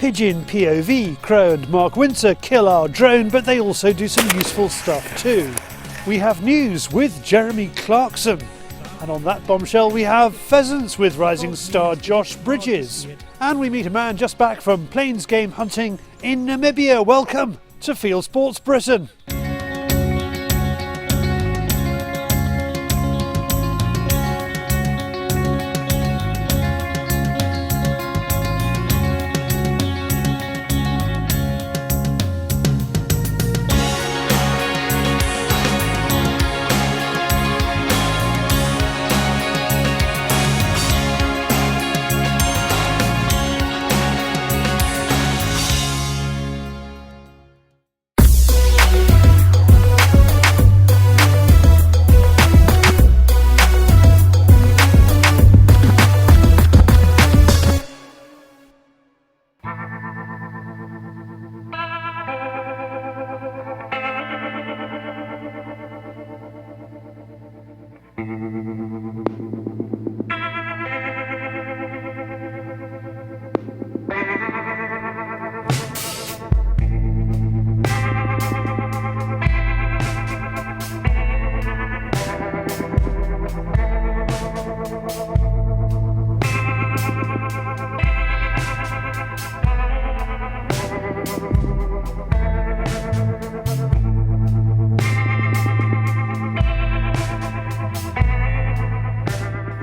Pigeon POV, Crow and Mark Windsor kill our drone, but they also do some useful stuff too. We have news with Jeremy Clarkson. And on that bombshell we have pheasants with rising star Josh Bridges. And we meet a man just back from plainsgame hunting in Namibia. Welcome to Fieldsports Britain.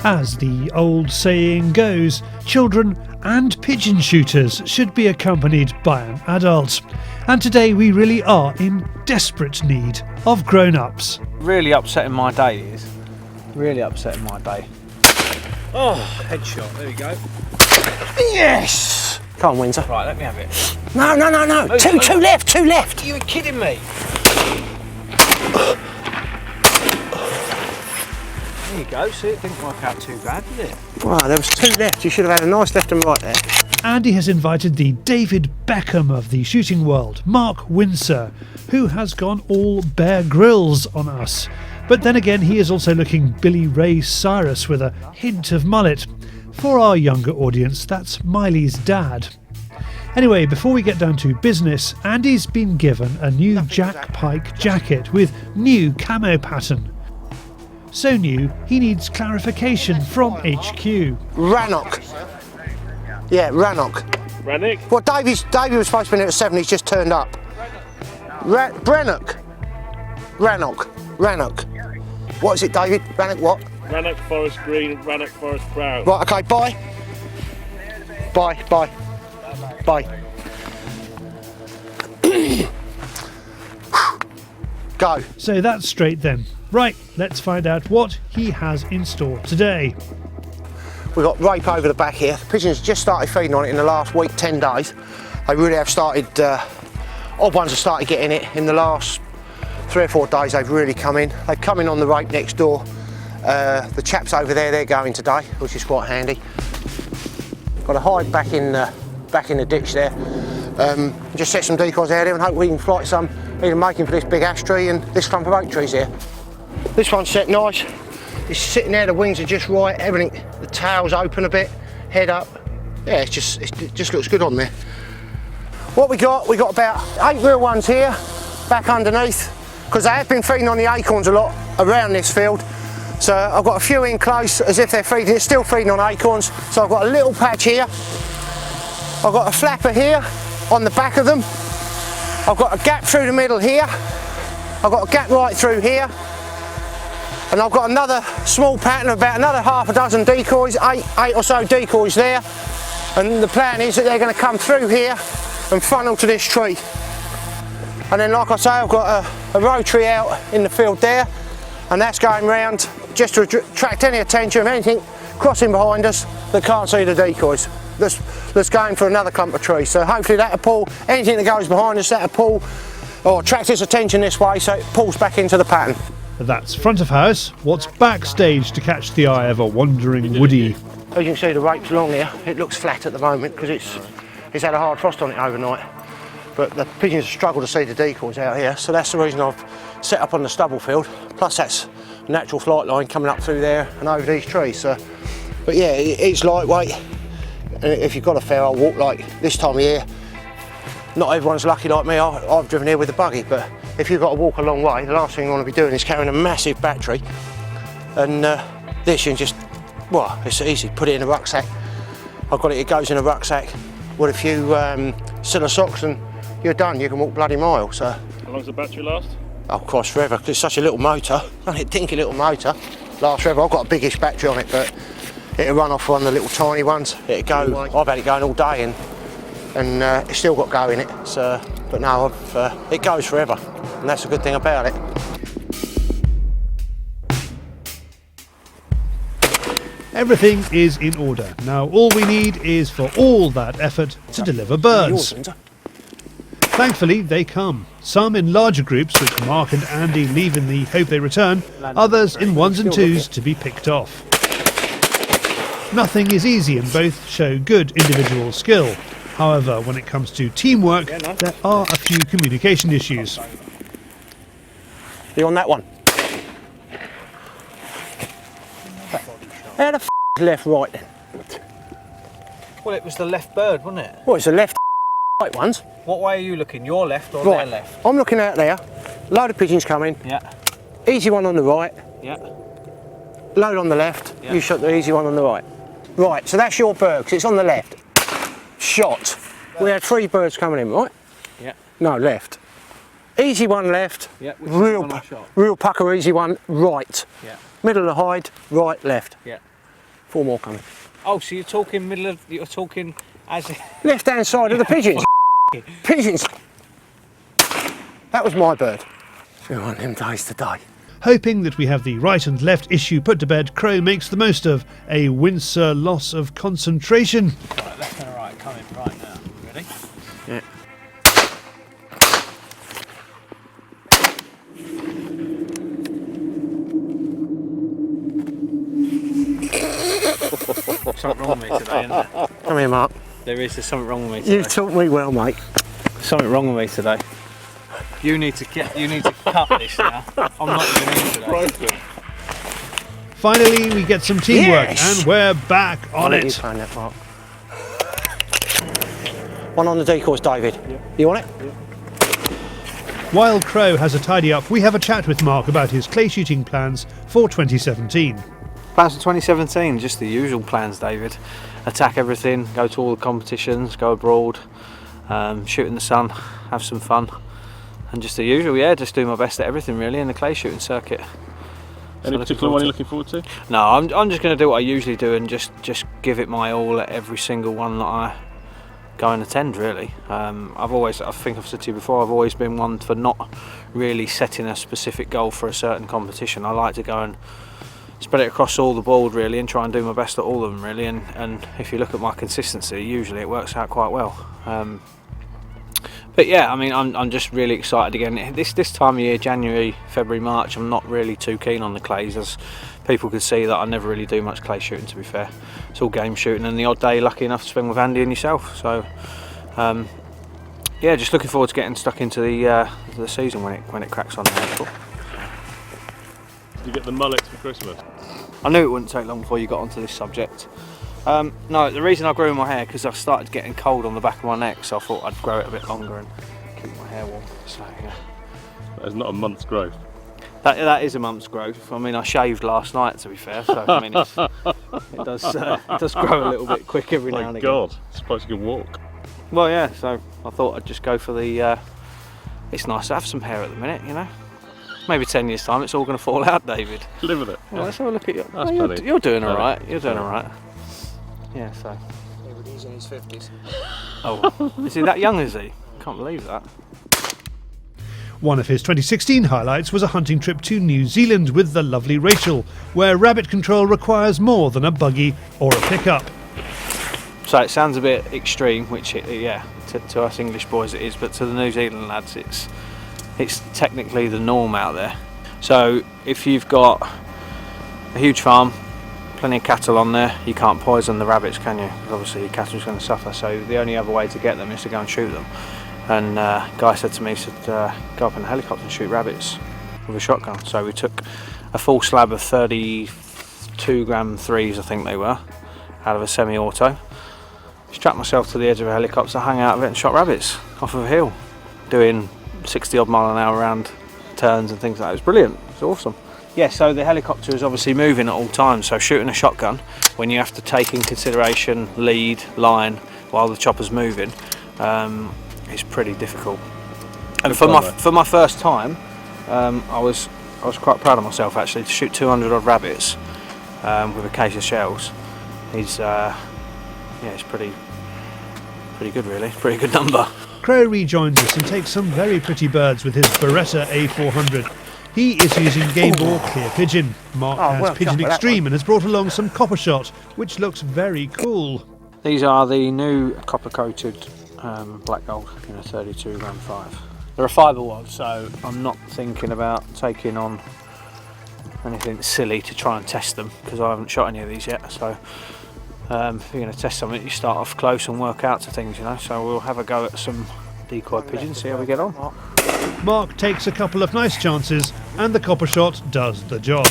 As the old saying goes, children and pigeon shooters should be accompanied by an adult. And today we really are in desperate need of grown-ups. Really upsetting my day is. Really upsetting my day. Oh, headshot, there we go. Yes! Come on, Windsor. Right, let me have it. No. Two left. You were kidding me. There you go, see, it didn't work out too bad, did it? Wow, there was two left. You should have had a nice left and right there. Andy has invited the David Beckham of the shooting world, Mark Windsor, who has gone all Bear Grylls on us. But then again, he is also looking Billy Ray Cyrus with a hint of mullet. For our younger audience, that's Miley's dad. Anyway, before we get down to business, Andy's been given a new Jack Pyke jacket with new camo pattern. So new, he needs clarification from HQ. Rannoch. Yeah, Rannoch. Rannoch? Well, Davey was supposed to be here at 7, he's just turned up. Rannoch. What is it, David? Rannoch what? Rannoch Forest Green, Rannoch Forest Brown. Right, okay, bye. Go. So that's straight then. Right, let's find out what he has in store today. We've got rape over the back here. The pigeons just started feeding on it in the last week, 10 days. They really have started, odd ones have started getting it in the last 3 or 4 days. They've really come in. They've come in on the rape next door. The chaps over there, they're going today, which is quite handy. Got a hide back in the ditch there. Just set some decoys out here and hope we can flight some, either making for this big ash tree and this clump of oak trees here. This one's set nice. It's sitting there, the wings are just right, everything, the tail's open a bit, head up. Yeah, it just looks good on there. What we got about 8 real ones here, back underneath, because they have been feeding on the acorns a lot around this field. So I've got a few in close as if they're feeding, it's still feeding on acorns. So I've got a little patch here. I've got a flapper here on the back of them. I've got a gap through the middle here. I've got a gap right through here. And I've got another small pattern of about another half a dozen decoys, eight or so decoys there. And the plan is that they're going to come through here and funnel to this tree. And then, like I say, I've got a rotary out in the field there, and that's going round just to attract any attention of anything crossing behind us that can't see the decoys. That's going for another clump of trees. So hopefully that'll pull anything that goes behind us, that'll pull or attract its attention this way, so it pulls back into the pattern. That's front of house. What's backstage to catch the eye of a wandering woody? As you can see, the rape's along here. It looks flat at the moment because it's had a hard frost on it overnight. But the pigeons struggle to see the decoys out here, so that's the reason I've set up on the stubble field. Plus that's a natural flight line coming up through there and over these trees. So, but yeah, it's lightweight. And if you've got a fair old walk like this time of year, not everyone's lucky like me. I've driven here with a buggy, but if you've got to walk a long way, the last thing you want to be doing is carrying a massive battery. And this, you can just, well, it's easy, put it in a rucksack. I've got it, it goes in a rucksack with a few set of socks and you're done, you can walk bloody miles. So. How long does the battery last? Oh, cross forever, because it's such a little motor, only a dinky little motor. Lasts forever. I've got a biggish battery on it, but it'll run off one of the little tiny ones. It'll go, I've had it going all day and it's still got go in it. So, but no, it goes forever, and that's a good thing about it. Everything is in order. Now all we need is for all that effort to deliver birds. Thankfully they come. Some in larger groups, which Mark and Andy leave in the hope they return, others in ones and twos to be picked off. Nothing is easy and both show good individual skill. However, when it comes to teamwork, there are a few communication issues. You on that one? How the f left right then? Well, it was the left bird, wasn't it? Well, it's the left right ones. What way are you looking? Your left or Right. their left? I'm looking out there, load of pigeons coming, Yeah. easy one on the right, Yeah. load on the left, Yeah. you shot the easy one on the right. Right, so that's your bird, 'cause it's on the left. Shot. We had 3 birds coming in, right? Yeah. No, left. Easy one left, Yeah. Which is the real, one I shot? real pucker easy one right. Yeah. Middle of the hide, right, left. Yeah. 4 more coming. Oh, so you're talking middle of, you're talking as Left hand side of the pigeons. Pigeons. That was my bird. We want them days today. Hoping that we have the right and left issue put to bed, Crow makes the most of a Windsor loss of concentration. Right, left and right, coming right now. Ready? Yeah. Something wrong with me today, isn't there? Come here, Mark. There's something wrong with me today. You taught me well, mate. Something wrong with me today. You need to cut this now. I'm not even in today. Finally, we get some teamwork, Yes! and we're back I'll on let you it. find that, Mark. One on the decoys, David. Yep. You want it? Yep. While Crow has a tidy up, we have a chat with Mark about his clay shooting plans for 2017. Plans for 2017, just the usual plans, David. Attack everything, go to all the competitions, go abroad, shoot in the sun, have some fun, and just the usual, yeah, just do my best at everything really in the clay shooting circuit. Any particular one you're looking forward to? No, I'm just going to do what I usually do and just give it my all at every single one that I go and attend really. I think I've said to you before, I've always been one for not really setting a specific goal for a certain competition. I like to go and spread it across all the board really and try and do my best at all of them really, and if you look at my consistency, usually it works out quite well. But yeah, I mean, I'm just really excited again. This time of year, January, February, March, I'm not really too keen on the clays, as people could see that I never really do much clay shooting, to be fair. It's all game shooting and the odd day lucky enough to spend with Andy and yourself. So yeah, just looking forward to getting stuck into the season when it cracks on in April. Did you get the mullets for Christmas? I knew it wouldn't take long before you got onto this subject. No, the reason I grew my hair because I've started getting cold on the back of my neck, so I thought I'd grow it a bit longer and keep my hair warm. So yeah. That is not a month's growth. That is a month's growth. I mean, I shaved last night, to be fair, so I mean, it does grow a little bit quick every now and again. My God, I suppose you can walk. Well, yeah. So I thought I'd just go for the. It's nice to have some hair at the minute, you know. Maybe 10 years time, it's all going to fall out, David. Live with it. Well, let's have a look at you. That's You're doing all right. You're doing all right. Yeah. So. He's in his 50s. Oh, is he that young? Is he? Can't believe that. One of his 2016 highlights was a hunting trip to New Zealand with the lovely Rachel, where rabbit control requires more than a buggy or a pickup. So it sounds a bit extreme, which yeah, to us English boys it is, but to the New Zealand lads it's technically the norm out there. So if you've got a huge farm, plenty of cattle on there, you can't poison the rabbits, can you? Because obviously your cattle's going to suffer, so the only other way to get them is to go and shoot them. And Guy said to me, go up in a helicopter and shoot rabbits with a shotgun. So we took a full slab of 32 gram threes, I think they were, out of a semi-auto. strapped myself to the edge of a helicopter, hung out of it and shot rabbits off of a hill, doing 60 odd mile an hour round turns and things like that. It was brilliant, it was awesome. Yeah, so the helicopter is obviously moving at all times, so shooting a shotgun when you have to take in consideration lead, line while the chopper's moving is pretty difficult. And for my first time, I was quite proud of myself actually to shoot 200 odd rabbits with a case of shells. It's pretty good really, pretty good number. Crow rejoins us and takes some very pretty birds with his Beretta A400. He is using Gamebore Clear Pigeon. Mark has Pigeon Extreme and has brought along some copper shot, which looks very cool. These are the new copper coated black gold in a 32 gram 5. They're a fibre wad, so I'm not thinking about taking on anything silly to try and test them because I haven't shot any of these yet. So if you're going to test something, you start off close and work out to things, you know. So we'll have a go at some decoy pigeons, see how we get on. Mark takes a couple of nice chances and the copper shot does the job.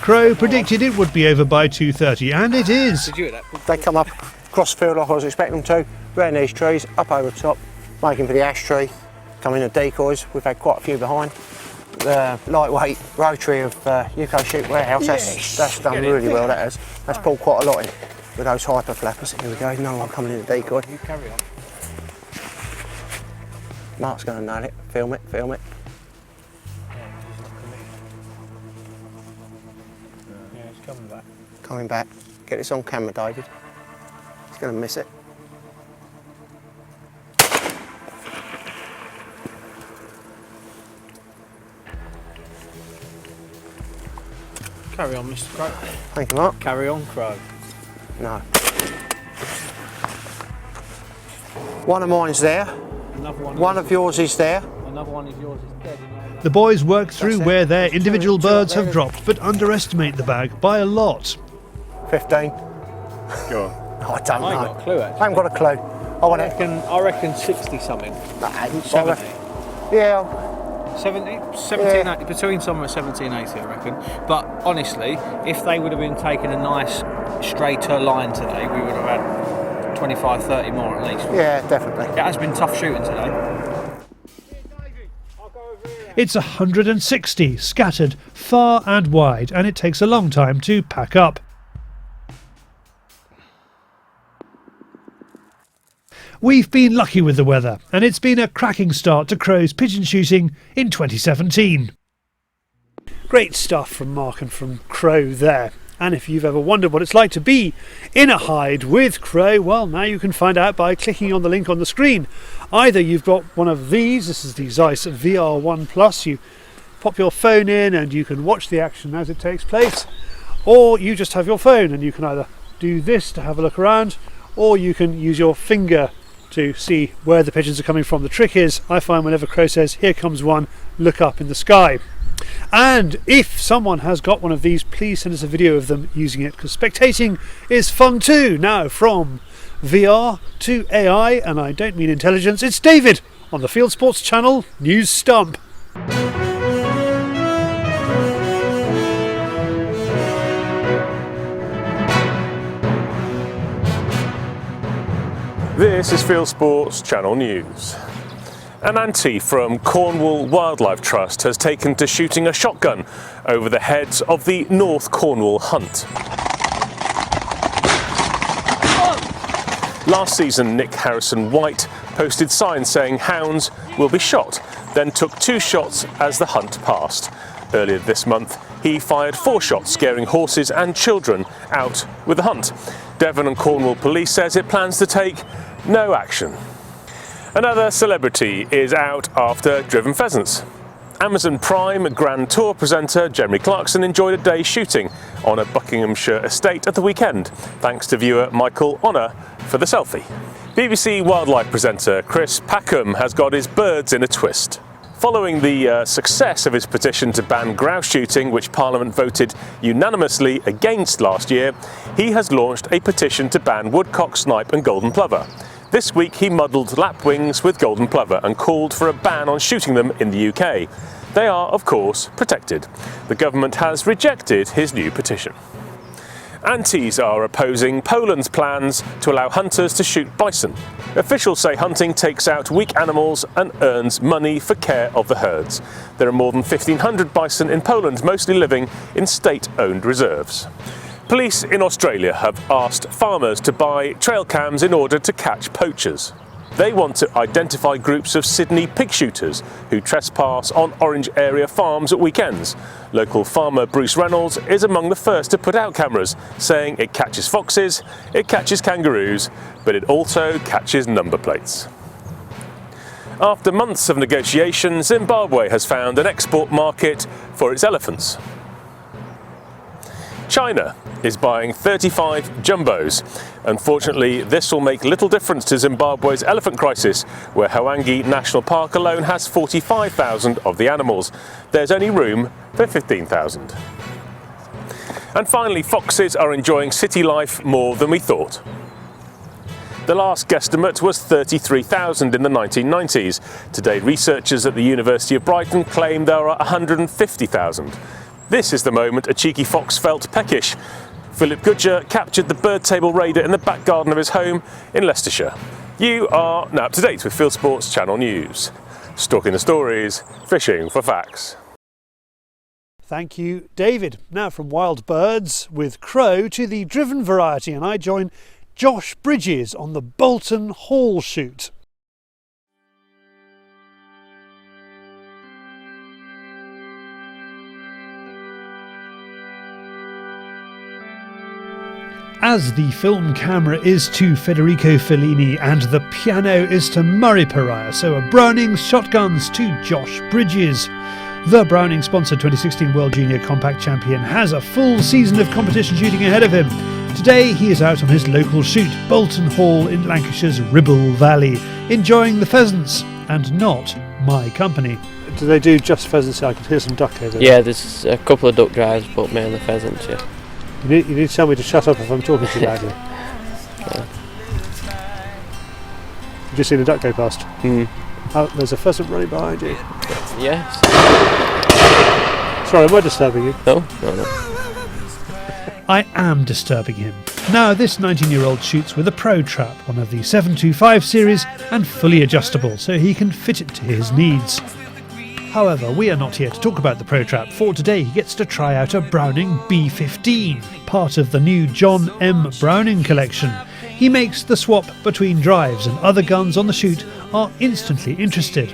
Crow predicted it would be over by 2:30 and it is. Did you hear that? They come up across the field like I was expecting them to, round these trees, up over the top, making for the ash tree, coming in the decoys. We've had quite a few behind. The lightweight rotary of UK Shoot Warehouse, that's done really well, that has. That's pulled quite a lot in with those hyper flappers. Here we go, another one coming in the decoy. You carry on. Mark's going to nail it, film it, film it. Yeah, it's coming back. Coming back, get this on camera, David. He's going to miss it. Carry on, Mr. Crow. Thank you, Mark. Carry on, Crow. No. One of mine's there. Another one. One of yours is there. Another one of yours is dead. The boys work through where their individual birds have dropped but underestimate the bag by a lot. 15. Go on. I don't know. I ain't got a clue, actually. I haven't got a clue. I reckon 60 something. 70. Yeah. 70, 17, 80, between somewhere 17 and 80 I reckon. But honestly, if they would have been taking a nice straighter line today, we would have had 25, 30 more at least. Yeah, definitely. It has been tough shooting today. It's 160 scattered far and wide and it takes a long time to pack up. We've been lucky with the weather and it's been a cracking start to Crow's pigeon shooting in 2017. Great stuff from Mark and from Crow there. And if you've ever wondered what it's like to be in a hide with Crow, well, now you can find out by clicking on the link on the screen. Either you've got one of these, this is the Zeiss VR1 Plus, you pop your phone in and you can watch the action as it takes place, or you just have your phone and you can either do this to have a look around, or you can use your finger to see where the pigeons are coming from. The trick is, I find whenever Crow says, here comes one, look up in the sky. And if someone has got one of these, please send us a video of them using it, because spectating is fun too. Now from VR to AI, and I don't mean intelligence, it's David on the Fieldsports channel News Stump. This is Fieldsports Channel News. An auntie from Cornwall Wildlife Trust has taken to shooting a shotgun over the heads of the North Cornwall hunt. Last season, Nick Harrison White posted signs saying hounds will be shot, then took 2 shots as the hunt passed. Earlier this month, he fired 4 shots, scaring horses and children out with the hunt. Devon and Cornwall Police says it plans to take no action. Another celebrity is out after driven pheasants. Amazon Prime Grand Tour presenter Jeremy Clarkson enjoyed a day shooting on a Buckinghamshire estate at the weekend, thanks to viewer Michael Honor for the selfie. BBC wildlife presenter Chris Packham has got his birds in a twist. Following the success of his petition to ban grouse shooting, which Parliament voted unanimously against last year, he has launched a petition to ban woodcock, snipe and golden plover. This week he muddled lapwings with golden plover and called for a ban on shooting them in the UK. They are, of course, protected. The government has rejected his new petition. Antis are opposing Poland's plans to allow hunters to shoot bison. Officials say hunting takes out weak animals and earns money for care of the herds. There are more than 1,500 bison in Poland, mostly living in state-owned reserves. Police in Australia have asked farmers to buy trail cams in order to catch poachers. They want to identify groups of Sydney pig shooters who trespass on Orange area farms at weekends. Local farmer Bruce Reynolds is among the first to put out cameras, saying it catches foxes, it catches kangaroos, but it also catches number plates. After months of negotiation, Zimbabwe has found an export market for its elephants. China is buying 35 jumbos. Unfortunately, this will make little difference to Zimbabwe's elephant crisis, where Hwange National Park alone has 45,000 of the animals. There's only room for 15,000. And finally, foxes are enjoying city life more than we thought. The last guesstimate was 33,000 in the 1990s. Today, researchers at the University of Brighton claim there are 150,000. This is the moment a cheeky fox felt peckish. Philip Goodger captured the bird table raider in the back garden of his home in Leicestershire. You are now up to date with Fieldsports Channel News. Stalking the stories, fishing for facts. Thank you, David. Now from wild birds with crow to the driven variety, and I join Josh Bridges on the Bolton Hall shoot. As the film camera is to Federico Fellini and the piano is to Murray Pariah, so are Browning's shotguns to Josh Bridges. The Browning sponsored 2016 World Junior Compak champion has a full season of competition shooting ahead of him. Today he is out on his local shoot, Bolton Hall in Lancashire's Ribble Valley, enjoying the pheasants and not my company. Do they do just pheasants? I could hear some duck over there. Yeah, there's a couple of duck drives, but mainly pheasants, yeah. You need to tell me to shut up if I'm talking too loudly. Yeah. You've just seen a duck go past? Oh, there's a pheasant running behind you. Yes. Sorry, am I disturbing you? No. I am disturbing him. Now, this 19-year-old shoots with a Pro Trap, one of the 725 series, and fully adjustable, so he can fit it to his needs. However, we are not here to talk about the Pro Trap, for today he gets to try out a Browning B15, part of the new John M. Browning collection. He makes the swap between drives, and other guns on the shoot are instantly interested.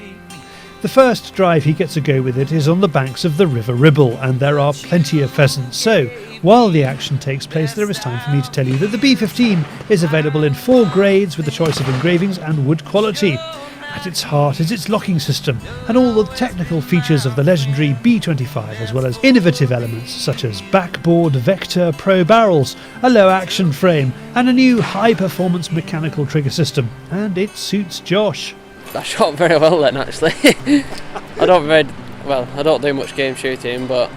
The first drive he gets a go with it is on the banks of the River Ribble, and there are plenty of pheasants, so while the action takes place there is time for me to tell you that the B15 is available in 4 grades with a choice of engravings and wood quality. At its heart is its locking system and all the technical features of the legendary B25, as well as innovative elements such as backboard Vector Pro barrels, a low action frame and a new high performance mechanical trigger system, and it suits Josh. I shot very well then, actually. I don't do much game shooting, but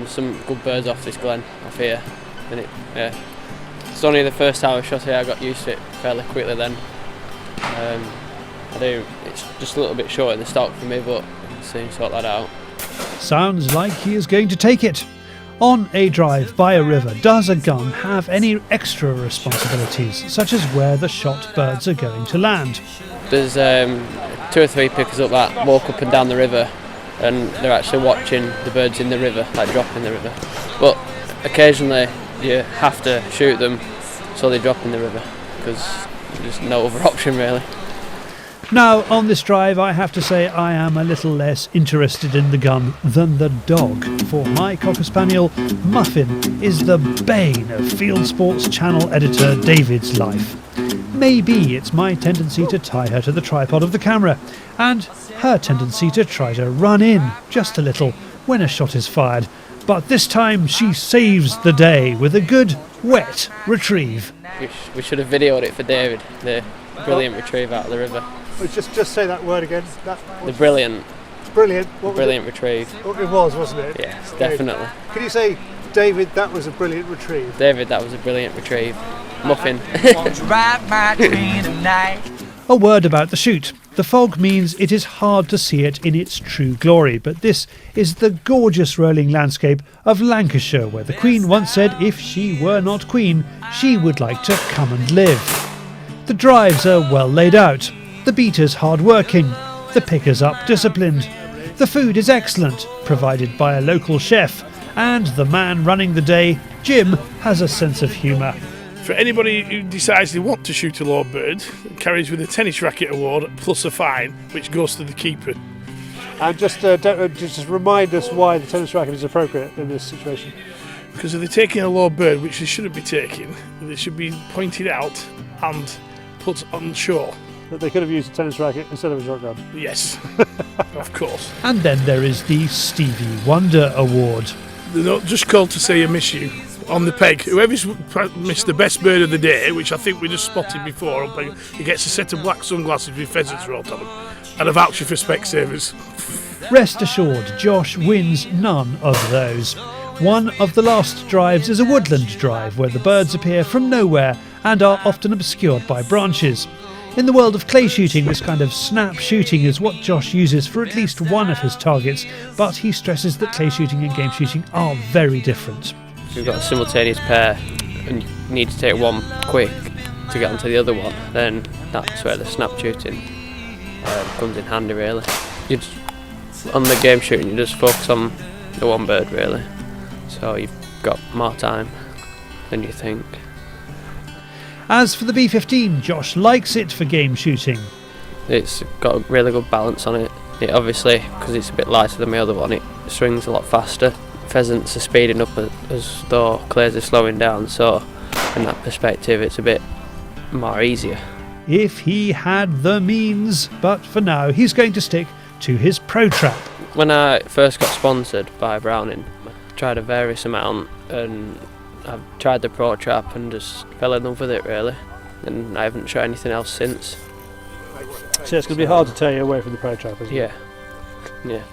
some good birds off this glen off here, and it's only the first time I shot here I got used to it fairly quickly then. It's just a little bit short in the stock for me, but I can soon sort that out. Sounds like he is going to take it. On a drive by a river, does a gun have any extra responsibilities, such as where the shot birds are going to land? There's 2 or 3 pickers up that walk up and down the river, and they're actually watching the birds in the river, like drop in the river. But occasionally you have to shoot them so they drop in the river, because there's no other option really. Now, on this drive, I have to say I am a little less interested in the gun than the dog, for my Cocker Spaniel, Muffin, is the bane of Fieldsports channel editor David's life. Maybe it's my tendency to tie her to the tripod of the camera, and her tendency to try to run in, just a little, when a shot is fired. But this time she saves the day with a good, wet retrieve. We should have videoed it for David, the brilliant retrieve out of the river. Just say that word again. The brilliant. Brilliant. Brilliant retrieve. It was, wasn't it? Yes, definitely. Can you say, David, that was a brilliant retrieve? David, that was a brilliant retrieve. Muffin. A word about the shoot. The fog means it is hard to see it in its true glory, but this is the gorgeous rolling landscape of Lancashire, where the Queen once said if she were not Queen, she would like to come and live. The drives are well laid out, the beaters hard-working, the pickers up disciplined. The food is excellent, provided by a local chef, and the man running the day, Jim, has a sense of humour. For anybody who decides they want to shoot a lord bird, it carries with a tennis racket award plus a fine, which goes to the keeper. And just remind us why the tennis racket is appropriate in this situation. Because if they're taking a lord bird, which they shouldn't be taking, they should be pointed out and put on shore. That they could have used a tennis racket instead of a shotgun. Yes, of course. And then there is the Stevie Wonder Award. They're not just called to say I miss you. On the peg, whoever's missed the best bird of the day, which I think we just spotted before, he gets a set of black sunglasses with pheasants wrote on them, and a voucher for Specsavers. Rest assured, Josh wins none of those. One of the last drives is a woodland drive where the birds appear from nowhere and are often obscured by branches. In the world of clay shooting, this kind of snap shooting is what Josh uses for at least one of his targets, but he stresses that clay shooting and game shooting are very different. If you've got a simultaneous pair and you need to take one quick to get onto the other one, then that's where the snap shooting comes in handy really. On the game shooting you just focus on the one bird really, so you've got more time than you think. As for the B-15, Josh likes it for game shooting. It's got a really good balance on it. It obviously, because it's a bit lighter than my other one, it swings a lot faster. Pheasants are speeding up as though clays are slowing down, so from that perspective it's a bit more easier. If he had the means, but for now he's going to stick to his Pro Trap. When I first got sponsored by Browning, I tried a various amount and I've tried the Pro Trap and just fell in love with it really, and I haven't tried anything else since. So it's going to be hard to tear you away from the Pro Trap, isn't it? Yeah.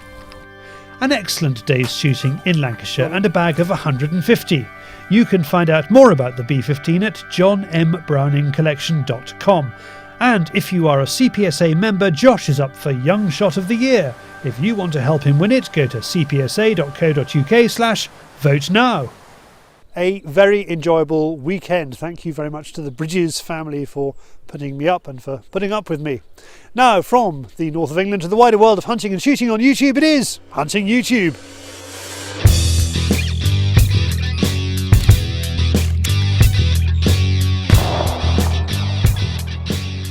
An excellent day's shooting in Lancashire and a bag of 150. You can find out more about the B-15 at johnmbrowningcollection.com. And if you are a CPSA member, Josh is up for Young Shot of the Year. If you want to help him win it, go to cpsa.co.uk/vote now. A very enjoyable weekend. Thank you very much to the Bridges family for putting me up and for putting up with me. Now, from the north of England to the wider world of hunting and shooting on YouTube, it is Hunting YouTube.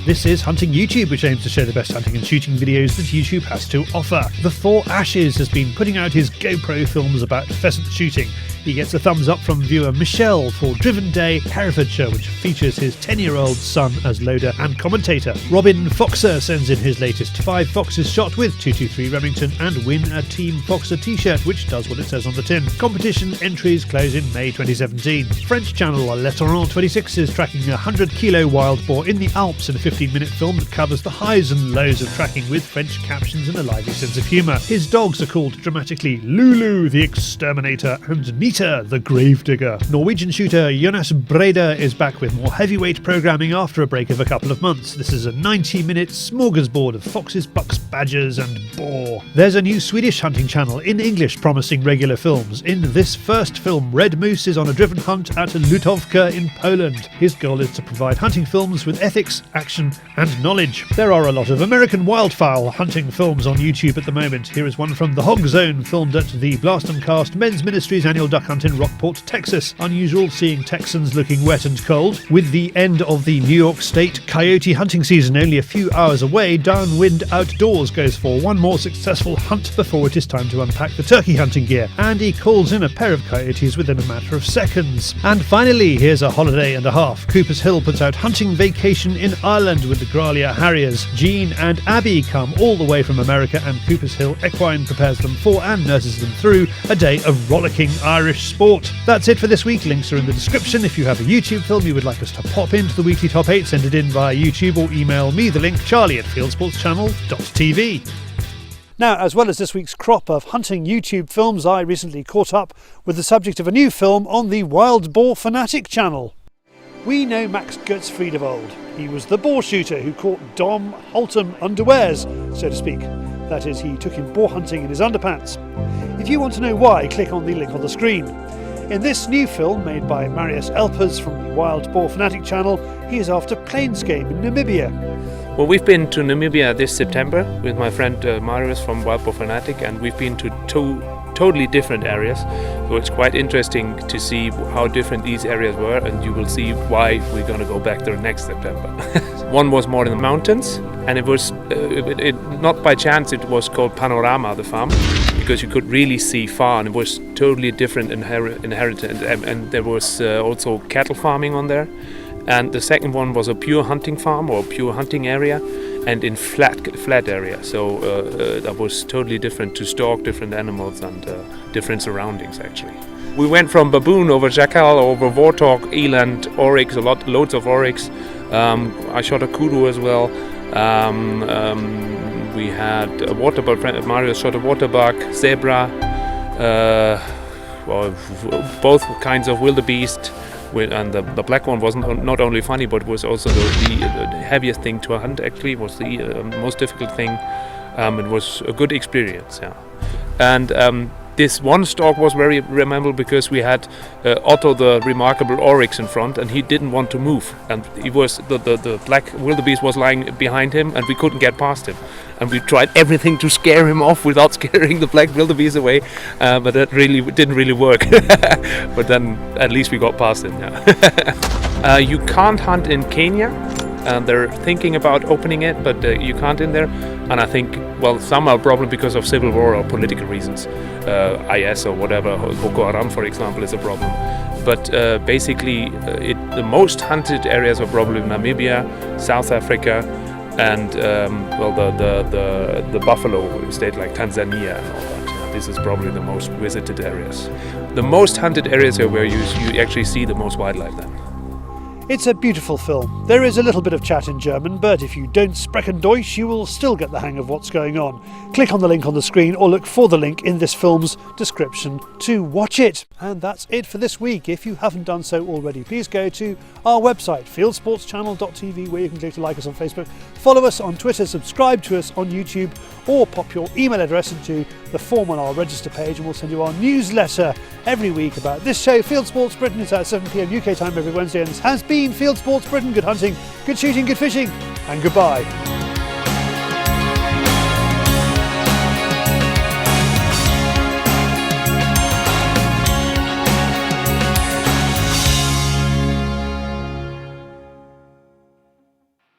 This is Hunting YouTube, which aims to show the best hunting and shooting videos that YouTube has to offer. The Four Ashes has been putting out his GoPro films about pheasant shooting. He gets a thumbs up from viewer Michelle for Driven Day, Herefordshire, which features his 10-year-old son as loader and commentator. Robin Foxer sends in his latest 5 foxes shot with 223 Remington and win a Team Foxer t-shirt, which does what it says on the tin. Competition entries close in May 2017. French channel L'Eternal 26 is tracking a 100-kilo wild boar in the Alps in a 15-minute film that covers the highs and lows of tracking with French captions and a lively sense of humour. His dogs are called dramatically Lulu the Exterminator and Nita the Gravedigger. Norwegian shooter Jonas Breda is back with more heavyweight programming after a break of a couple of months. This is a 90-minute smorgasbord of foxes, bucks, badgers and boar. There's a new Swedish hunting channel in English promising regular films. In this first film, Red Moose is on a driven hunt at Lutowka in Poland. His goal is to provide hunting films with ethics, action and knowledge. There are a lot of American wildfowl hunting films on YouTube at the moment. Here is one from the Hog Zone, filmed at the Blast and Cast Men's Ministries annual duck hunt in Rockport, Texas. Unusual seeing Texans looking wet and cold. With the end of the New York State coyote hunting season only a few hours away, Downwind Outdoors goes for one more successful hunt before it is time to unpack the turkey hunting gear, and he calls in a pair of coyotes within a matter of seconds. And finally, here's a holiday and a half. Cooper's Hill puts out Hunting Vacation in Ireland with the Growler Harriers. Jean and Abby come all the way from America, and Cooper's Hill Equine prepares them for and nurses them through a day of rollicking Irish sport. That's it for this week. Links are in the description. If you have a YouTube film you would like us to pop into the weekly top 8, send it in via YouTube or email me the link, charlie@fieldsportschannel.tv. Now, as well as this week's crop of hunting YouTube films, I recently caught up with the subject of a new film on the Wild Boar Fanatic channel. We know Max Goetzfried of old. He was the boar shooter who caught Dom Holtam underwears, so to speak. That is, he took him boar hunting in his underpants. If you want to know why, click on the link on the screen. In this new film, made by Marius Elpers from the Wild Boar Fanatic channel, he is after plainsgame in Namibia. Well, we've been to Namibia this September with my friend Marius from Wild Boar Fanatic, and we've been to two totally different areas. So it's quite interesting to see how different these areas were, and you will see why we're going to go back there next September. One was more in the mountains, and it was not by chance it was called Panorama, the farm, because you could really see far, and it was totally different inherited, and there was also cattle farming on there. And the second one was a pure hunting farm or pure hunting area, and in flat area. So that was totally different to stalk different animals and different surroundings actually. We went from baboon over jackal, over warthog, eland, oryx, loads of oryx. I shot a kudu as well. We had a waterbug. Mario shot a waterbuck, zebra, both kinds of wildebeest. And the black one was not only funny, but was also the heaviest thing to hunt. Actually, was the most difficult thing. It was a good experience, yeah. And this one stalk was very memorable because we had Otto, the remarkable oryx, in front, and he didn't want to move. And he was the black wildebeest was lying behind him, and we couldn't get past him. And we tried everything to scare him off without scaring the black wildebeest away, but that didn't really work. But then at least we got past him. Yeah. You can't hunt in Kenya. They're thinking about opening it, but you can't in there. And I think, well, some are a problem because of civil war or political reasons. IS or whatever, Boko Haram, for example, is a problem. But basically, the most hunted areas are probably Namibia, South Africa, and the buffalo state like Tanzania and all that. This is probably the most visited areas. The most hunted areas are where you actually see the most wildlife then. It's a beautiful film. There is a little bit of chat in German, but if you don't sprechen Deutsch, you will still get the hang of what's going on. Click on the link on the screen or look for the link in this film's description to watch it. And that's it for this week. If you haven't done so already, please go to our website, fieldsportschannel.tv, where you can click to like us on Facebook, follow us on Twitter, subscribe to us on YouTube, or pop your email address into the form on our register page, and we'll send you our newsletter every week about this show, Field Sports Britain. It's at 7 p.m. UK time every Wednesday, and this has been Field Sports Britain. Good hunting, good shooting, good fishing, and goodbye.